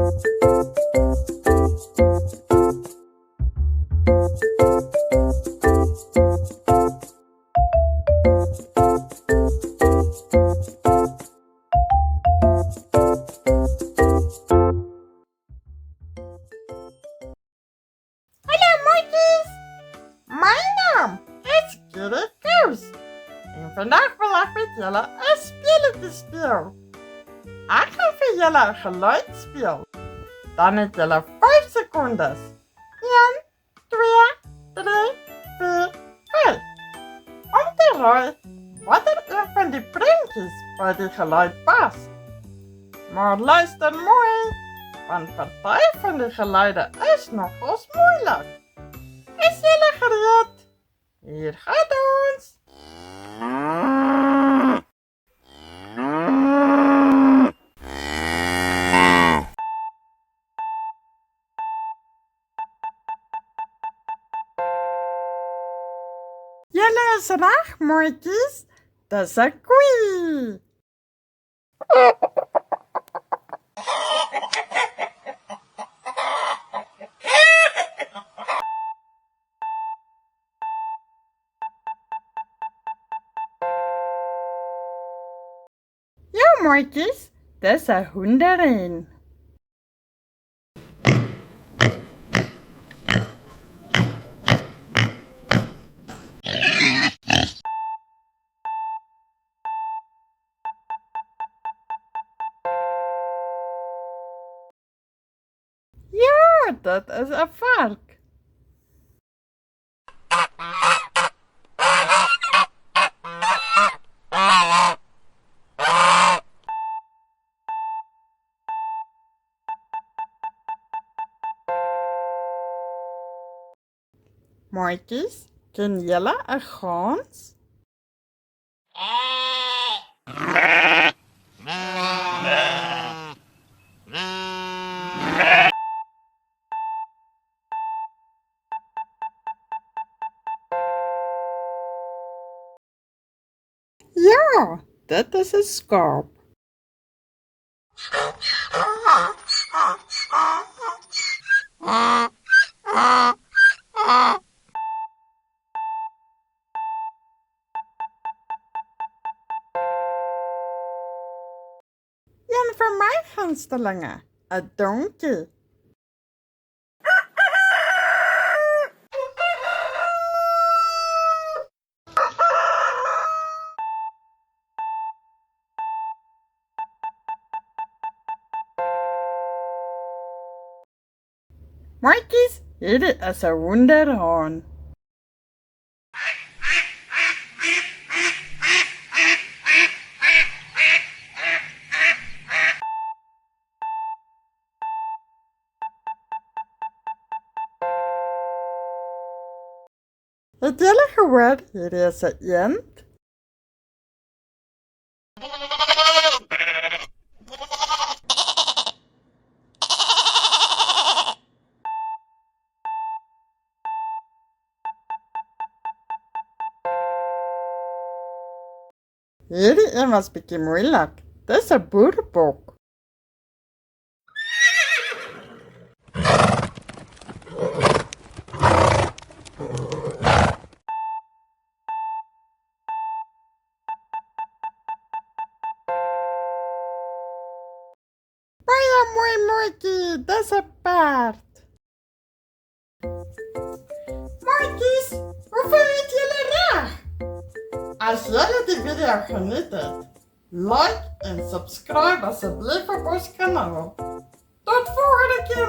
Mijn naam is Kitty Koos. En vandaag wil ik met jullie een spelletje spelen. Ik ga voor jullie een geluid spelen. Dan heb jullie 5 seconden. 1, 2, 3, 4, 5. Om te raden wat er een van die printjes bij die geluid past. Maar luister mooi, want partij van die geluiden is nogal moeilijk. Is jullie gereed? Hier gaat ons! Jullie is reg, mooitjies. Dis 'n koei. Ja, mooitjies, dis 'n hoenderin. Ja, dit is 'n vark. Mooitjies, ken julle 'n gans? Ja, dit is 'n skaap. Een van my gunstelinge, 'n donkie. Maatjies, hierdie is 'n wonderhaan. Het julle gehoor, hierdie is 'n eend? Hierdie een was bietjie moeilik. Dis 'n boerbok. Baie mooi mooitjie, dis 'n perd. Mooitjies, hoeveel het julle reg? As julle die video geniet het, like en subscribe asseblief op ons kanaal. Tot volgende keer.